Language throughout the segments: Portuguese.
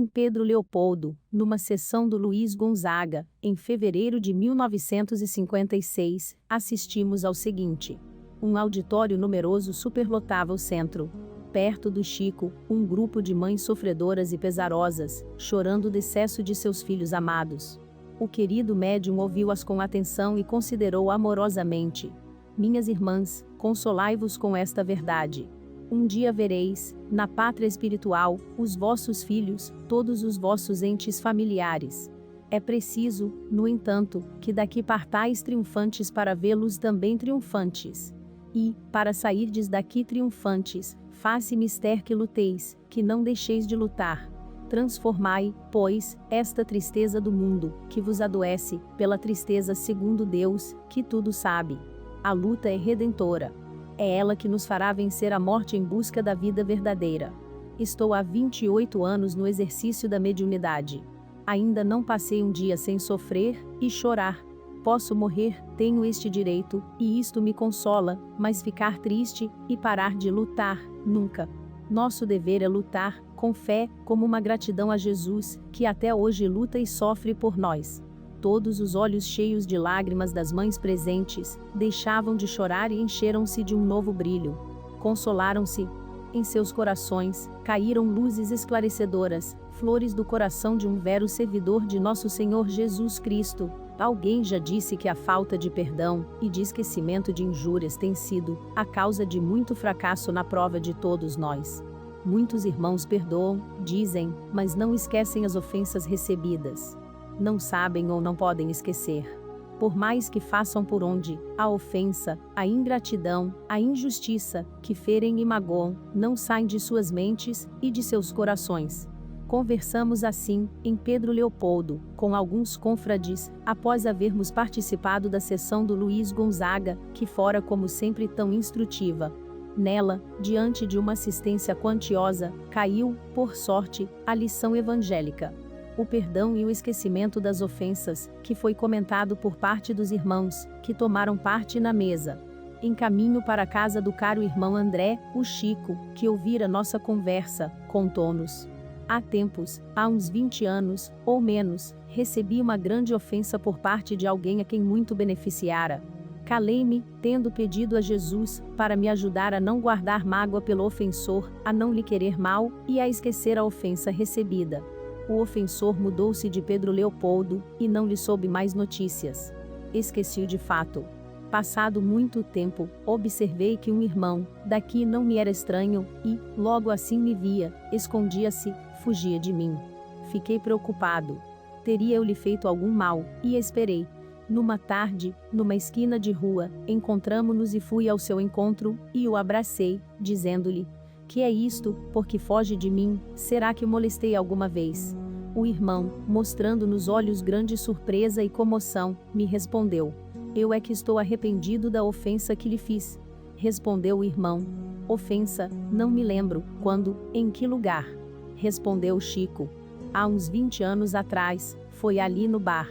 em Pedro Leopoldo, numa sessão do Luiz Gonzaga, em fevereiro de 1956, assistimos ao seguinte. Um auditório numeroso superlotava o centro. Perto do Chico, um grupo de mães sofredoras e pesarosas, chorando o decesso de seus filhos amados. O querido médium ouviu-as com atenção e considerou amorosamente. Minhas irmãs, consolai-vos com esta verdade. Um dia vereis, na pátria espiritual, os vossos filhos, todos os vossos entes familiares. É preciso, no entanto, que daqui partais triunfantes para vê-los também triunfantes. E, para sairdes daqui triunfantes, faça mister que luteis, que não deixeis de lutar. Transformai, pois, esta tristeza do mundo, que vos adoece, pela tristeza segundo Deus, que tudo sabe. A luta é redentora. É ela que nos fará vencer a morte em busca da vida verdadeira. Estou há 28 anos no exercício da mediunidade. Ainda não passei um dia sem sofrer e chorar. Posso morrer, tenho este direito, e isto me consola, mas ficar triste e parar de lutar, nunca. Nosso dever é lutar, com fé, como uma gratidão a Jesus, que até hoje luta e sofre por nós. Todos os olhos cheios de lágrimas das mães presentes, deixavam de chorar e encheram-se de um novo brilho. Consolaram-se. Em seus corações, caíram luzes esclarecedoras, flores do coração de um vero servidor de nosso Senhor Jesus Cristo. Alguém já disse que a falta de perdão e de esquecimento de injúrias tem sido a causa de muito fracasso na prova de todos nós. Muitos irmãos perdoam, dizem, mas não esquecem as ofensas recebidas. Não sabem ou não podem esquecer. Por mais que façam por onde, a ofensa, a ingratidão, a injustiça, que ferem e magoam, não saem de suas mentes e de seus corações. Conversamos assim, em Pedro Leopoldo, com alguns confrades, após havermos participado da sessão do Luiz Gonzaga, que fora como sempre tão instrutiva. Nela, diante de uma assistência quantiosa, caiu, por sorte, a lição evangélica. O perdão e o esquecimento das ofensas, que foi comentado por parte dos irmãos, que tomaram parte na mesa. Em caminho para a casa do caro irmão André, o Chico, que ouvira nossa conversa, contou-nos. Há tempos, há uns 20 anos, ou menos, recebi uma grande ofensa por parte de alguém a quem muito beneficiara. Calei-me, tendo pedido a Jesus, para me ajudar a não guardar mágoa pelo ofensor, a não lhe querer mal, e a esquecer a ofensa recebida. O ofensor mudou-se de Pedro Leopoldo, e não lhe soube mais notícias. Esqueci-o de fato. Passado muito tempo, observei que um irmão, daqui não me era estranho, e, logo assim me via, escondia-se, fugia de mim. Fiquei preocupado. Teria eu lhe feito algum mal, e esperei. Numa tarde, numa esquina de rua, encontramo-nos e fui ao seu encontro, e o abracei, dizendo-lhe: que é isto, porque foge de mim, será que o molestei alguma vez? O irmão, mostrando nos olhos grande surpresa e comoção, me respondeu: eu é que estou arrependido da ofensa que lhe fiz. Respondeu o irmão: ofensa, não me lembro, quando, em que lugar? Respondeu Chico: há uns 20 anos atrás, foi ali no bar.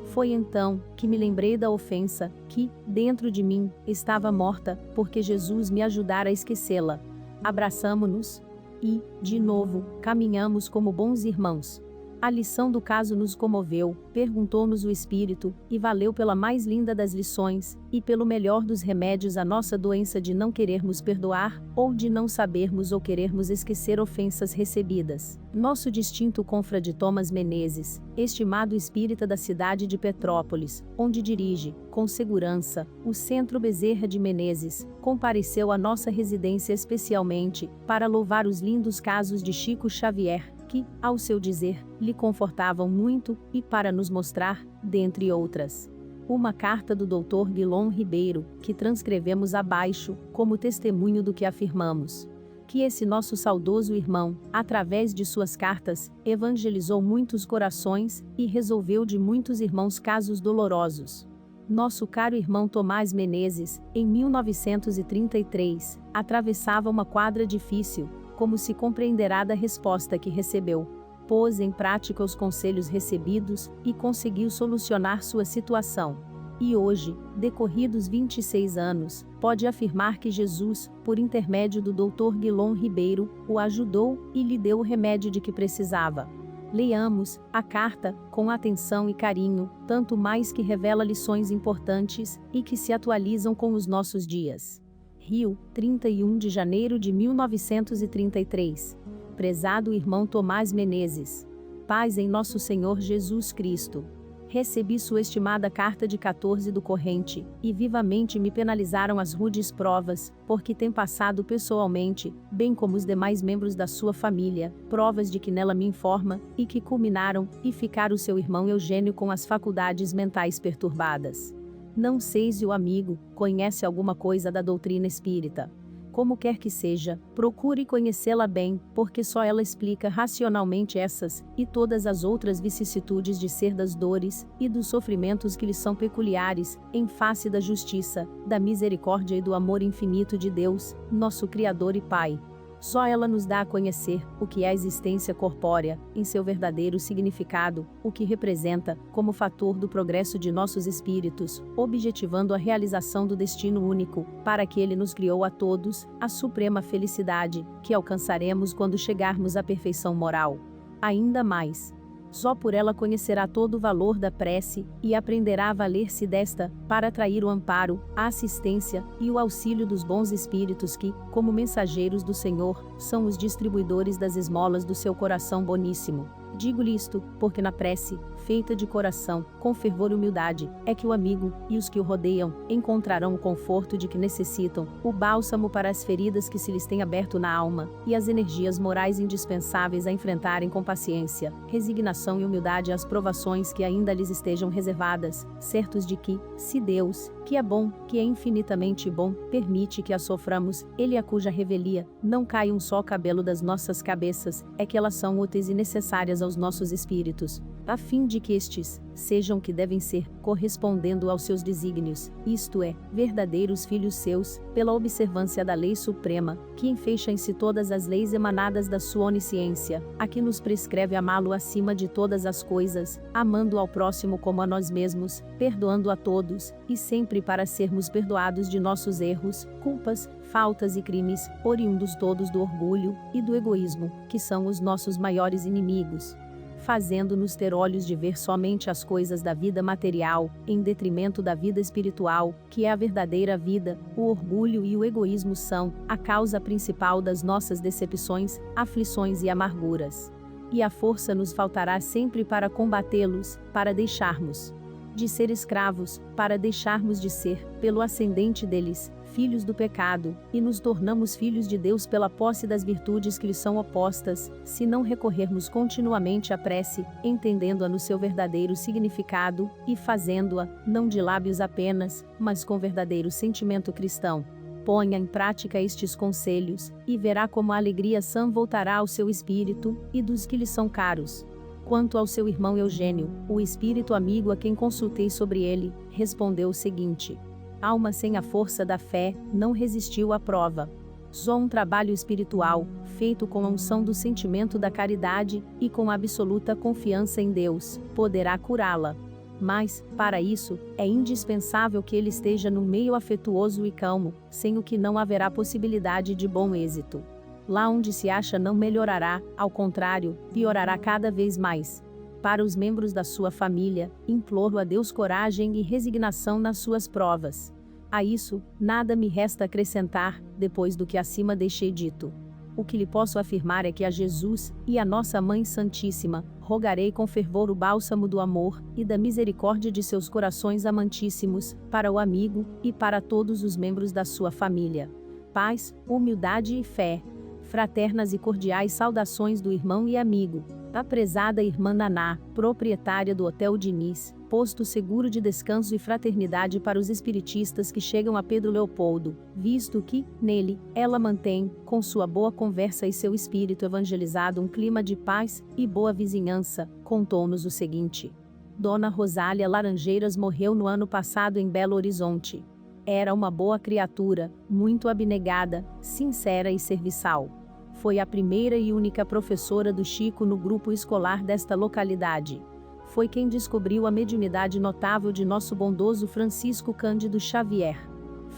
Foi então, que me lembrei da ofensa, que, dentro de mim, estava morta, porque Jesus me ajudara a esquecê-la. Abraçamo-nos e, de novo, caminhamos como bons irmãos. A lição do caso nos comoveu, perguntou-nos o espírito, e valeu pela mais linda das lições, e pelo melhor dos remédios à nossa doença de não querermos perdoar, ou de não sabermos ou querermos esquecer ofensas recebidas. Nosso distinto confrade Thomas Menezes, estimado espírita da cidade de Petrópolis, onde dirige, com segurança, o Centro Bezerra de Menezes, compareceu à nossa residência especialmente, para louvar os lindos casos de Chico Xavier, que, ao seu dizer, lhe confortavam muito, e para nos mostrar, dentre outras, uma carta do Dr. Guilom Ribeiro, que transcrevemos abaixo, como testemunho do que afirmamos. Que esse nosso saudoso irmão, através de suas cartas, evangelizou muitos corações, e resolveu de muitos irmãos casos dolorosos. Nosso caro irmão Tomás Menezes, em 1933, atravessava uma quadra difícil, como se compreenderá da resposta que recebeu. Pôs em prática os conselhos recebidos, e conseguiu solucionar sua situação. E hoje, decorridos 26 anos, pode afirmar que Jesus, por intermédio do Dr. Guilom Ribeiro, o ajudou, e lhe deu o remédio de que precisava. Leiamos a carta com atenção e carinho, tanto mais que revela lições importantes e que se atualizam com os nossos dias. Rio, 31 de janeiro de 1933. Prezado irmão Tomás Menezes. Paz em nosso Senhor Jesus Cristo. Recebi sua estimada carta de 14 do corrente, e vivamente me penalizaram as rudes provas, porque tem passado pessoalmente, bem como os demais membros da sua família, provas de que nela me informa, e que culminaram, e ficar o seu irmão Eugênio com as faculdades mentais perturbadas. Não sei se o amigo conhece alguma coisa da doutrina espírita. Como quer que seja, procure conhecê-la bem, porque só ela explica racionalmente essas e todas as outras vicissitudes de ser das dores e dos sofrimentos que lhes são peculiares, em face da justiça, da misericórdia e do amor infinito de Deus, nosso Criador e Pai. Só ela nos dá a conhecer o que é a existência corpórea, em seu verdadeiro significado, o que representa, como fator do progresso de nossos espíritos, objetivando a realização do destino único, para que Ele nos criou a todos, a suprema felicidade, que alcançaremos quando chegarmos à perfeição moral. Ainda mais, só por ela conhecerá todo o valor da prece, e aprenderá a valer-se desta, para atrair o amparo, a assistência, e o auxílio dos bons espíritos que, como mensageiros do Senhor, são os distribuidores das esmolas do seu coração boníssimo. Digo-lhe isto, porque na prece, feita de coração, com fervor e humildade, é que o amigo, e os que o rodeiam, encontrarão o conforto de que necessitam, o bálsamo para as feridas que se lhes tem aberto na alma, e as energias morais indispensáveis a enfrentarem com paciência, resignação e humildade as provações que ainda lhes estejam reservadas, certos de que, se Deus, que é bom, que é infinitamente bom, permite que as soframos, Ele a cuja revelia, não cai um só cabelo das nossas cabeças, é que elas são úteis e necessárias aos nossos espíritos, a fim de que estes sejam o que devem ser, correspondendo aos seus desígnios, isto é, verdadeiros filhos seus, pela observância da lei suprema, que enfeixa em si todas as leis emanadas da sua onisciência, a que nos prescreve amá-lo acima de todas as coisas, amando ao próximo como a nós mesmos, perdoando a todos, e sempre para sermos perdoados de nossos erros, culpas, faltas e crimes, oriundos todos do orgulho e do egoísmo, que são os nossos maiores inimigos, fazendo-nos ter olhos de ver somente as coisas da vida material, em detrimento da vida espiritual, que é a verdadeira vida. O orgulho e o egoísmo são a causa principal das nossas decepções, aflições e amarguras. E a força nos faltará sempre para combatê-los, para deixarmos de ser escravos, para deixarmos de ser, pelo ascendente deles, filhos do pecado, e nos tornamos filhos de Deus pela posse das virtudes que lhes são opostas, se não recorrermos continuamente à prece, entendendo-a no seu verdadeiro significado, e fazendo-a, não de lábios apenas, mas com verdadeiro sentimento cristão. Ponha em prática estes conselhos, e verá como a alegria sã voltará ao seu espírito, e dos que lhe são caros. Quanto ao seu irmão Eugênio, o espírito amigo a quem consultei sobre ele, respondeu o seguinte: alma sem a força da fé, não resistiu à prova. Só um trabalho espiritual, feito com a unção do sentimento da caridade, e com absoluta confiança em Deus, poderá curá-la. Mas, para isso, é indispensável que ele esteja num meio afetuoso e calmo, sem o que não haverá possibilidade de bom êxito. Lá onde se acha não melhorará, ao contrário, piorará cada vez mais. Para os membros da sua família, imploro a Deus coragem e resignação nas suas provas. A isso, nada me resta acrescentar, depois do que acima deixei dito. O que lhe posso afirmar é que a Jesus, e a nossa Mãe Santíssima, rogarei com fervor o bálsamo do amor, e da misericórdia de seus corações amantíssimos, para o amigo, e para todos os membros da sua família. Paz, humildade e fé. Fraternas e cordiais saudações do irmão e amigo, a prezada irmã Naná, proprietária do Hotel Diniz, posto seguro de descanso e fraternidade para os espiritistas que chegam a Pedro Leopoldo, visto que, nele, ela mantém, com sua boa conversa e seu espírito evangelizado, um clima de paz e boa vizinhança. Contou-nos o seguinte: Dona Rosália Laranjeiras morreu no ano passado em Belo Horizonte. Era uma boa criatura, muito abnegada, sincera e serviçal. Foi a primeira e única professora do Chico no grupo escolar desta localidade. Foi quem descobriu a mediunidade notável de nosso bondoso Francisco Cândido Xavier.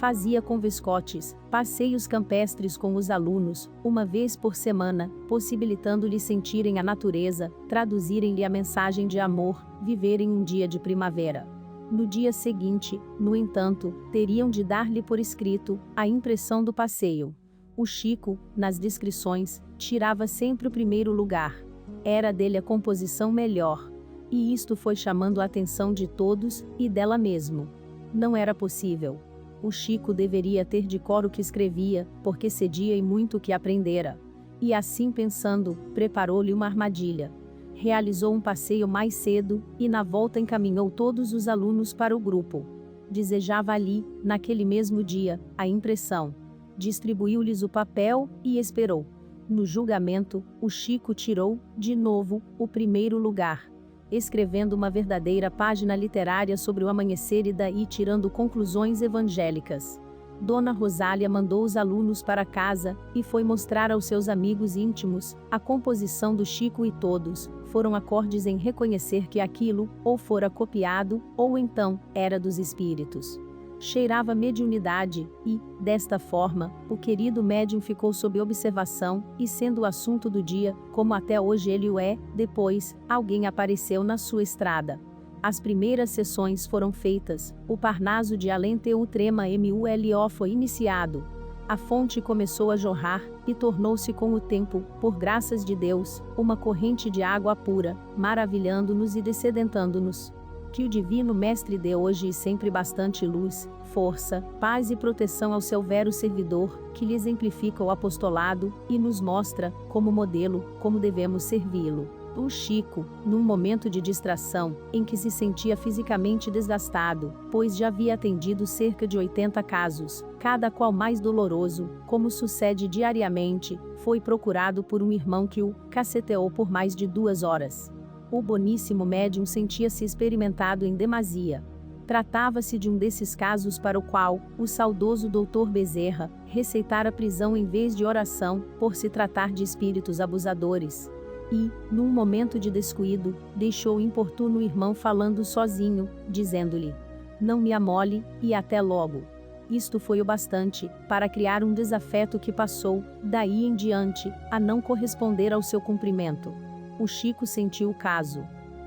Fazia com Vescotes passeios campestres com os alunos, uma vez por semana, possibilitando-lhes sentirem a natureza, traduzirem-lhe a mensagem de amor, viverem um dia de primavera. No dia seguinte, no entanto, teriam de dar-lhe por escrito a impressão do passeio. O Chico, nas descrições, tirava sempre o primeiro lugar. Era dele a composição melhor. E isto foi chamando a atenção de todos, e dela mesmo. Não era possível. O Chico deveria ter de cor o que escrevia, porque cedia e muito o que aprendera. E assim pensando, preparou-lhe uma armadilha. Realizou um passeio mais cedo, e na volta encaminhou todos os alunos para o grupo. Desejava ali, naquele mesmo dia, a impressão. Distribuiu-lhes o papel, e esperou. No julgamento, o Chico tirou, de novo, o primeiro lugar. Escrevendo uma verdadeira página literária sobre o amanhecer e daí tirando conclusões evangélicas. Dona Rosália mandou os alunos para casa, e foi mostrar aos seus amigos íntimos a composição do Chico e todos foram acordes em reconhecer que aquilo, ou fora copiado, ou então, era dos espíritos. Cheirava mediunidade, e, desta forma, o querido médium ficou sob observação, e sendo o assunto do dia, como até hoje ele o é, depois, alguém apareceu na sua estrada. As primeiras sessões foram feitas, o Parnaso de Alenteu Trema MULO foi iniciado. A fonte começou a jorrar, e tornou-se com o tempo, por graças de Deus, uma corrente de água pura, maravilhando-nos e descedentando-nos. Que o Divino Mestre dê hoje e sempre bastante luz, força, paz e proteção ao seu vero servidor, que lhe exemplifica o apostolado, e nos mostra, como modelo, como devemos servi-lo. O Chico, num momento de distração, em que se sentia fisicamente desgastado, pois já havia atendido cerca de 80 casos, cada qual mais doloroso, como sucede diariamente, foi procurado por um irmão que o caceteou por mais de 2 horas. O boníssimo médium sentia-se experimentado em demasia. Tratava-se de um desses casos para o qual o saudoso Dr. Bezerra receitara prisão em vez de oração, por se tratar de espíritos abusadores. E, num momento de descuido, deixou o importuno irmão falando sozinho, dizendo-lhe: "Não me amole, e até logo." Isto foi o bastante, para criar um desafeto que passou, daí em diante, a não corresponder ao seu cumprimento. O Chico sentiu o caso.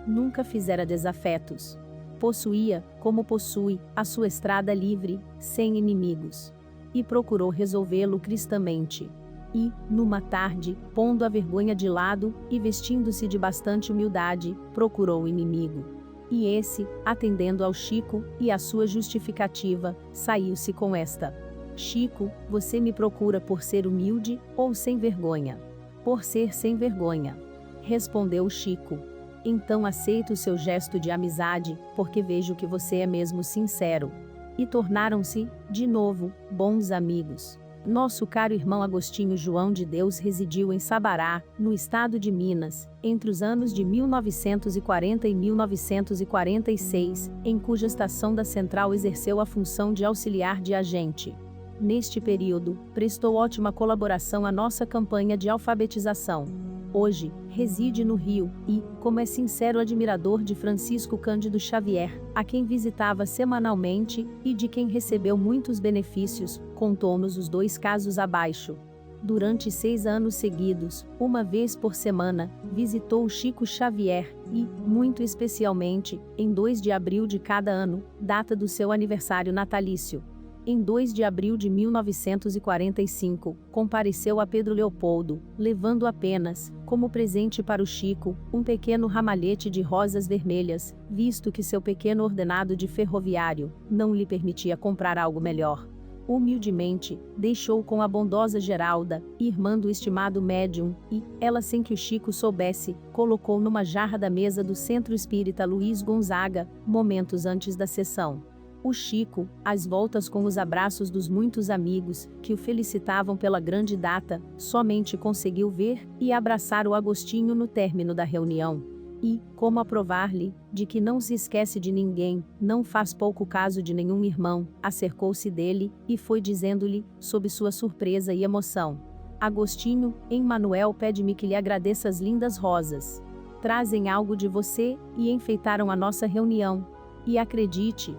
Nunca fizera desafetos. Possuía, como possui, a sua estrada livre, sem inimigos. E procurou resolvê-lo cristamente. E, numa tarde, pondo a vergonha de lado, e vestindo-se de bastante humildade, procurou o inimigo. E esse, atendendo ao Chico, e à sua justificativa, saiu-se com esta: "Chico, você me procura por ser humilde, ou sem vergonha?" "Por ser sem vergonha." Respondeu o Chico. "Então aceito o seu gesto de amizade, porque vejo que você é mesmo sincero." E tornaram-se, de novo, bons amigos. Nosso caro irmão Agostinho João de Deus residiu em Sabará, no estado de Minas, entre os anos de 1940 e 1946, em cuja estação da central exerceu a função de auxiliar de agente. Neste período, prestou ótima colaboração à nossa campanha de alfabetização. Hoje, reside no Rio, e, como é sincero admirador de Francisco Cândido Xavier, a quem visitava semanalmente, e de quem recebeu muitos benefícios, contou-nos os 2 casos abaixo. Durante 6 anos seguidos, uma vez por semana, visitou o Chico Xavier, e, muito especialmente, em 2 de abril de cada ano, data do seu aniversário natalício. Em 2 de abril de 1945, compareceu a Pedro Leopoldo, levando apenas, como presente para o Chico, um pequeno ramalhete de rosas vermelhas, visto que seu pequeno ordenado de ferroviário não lhe permitia comprar algo melhor. Humildemente, deixou com a bondosa Geralda, irmã do estimado médium, e, ela sem que o Chico soubesse, colocou numa jarra da mesa do Centro Espírita Luiz Gonzaga, momentos antes da sessão. O Chico, às voltas com os abraços dos muitos amigos, que o felicitavam pela grande data, somente conseguiu ver e abraçar o Agostinho no término da reunião. E, como a provar-lhe, de que não se esquece de ninguém, não faz pouco caso de nenhum irmão, acercou-se dele, e foi dizendo-lhe, sob sua surpresa e emoção: "Agostinho, Emmanuel pede-me que lhe agradeça as lindas rosas. Trazem algo de você, e enfeitaram a nossa reunião. E acredite,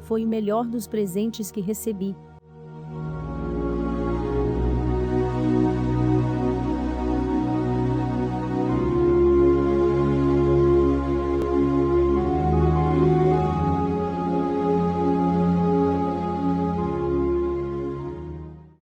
foi o melhor dos presentes que recebi,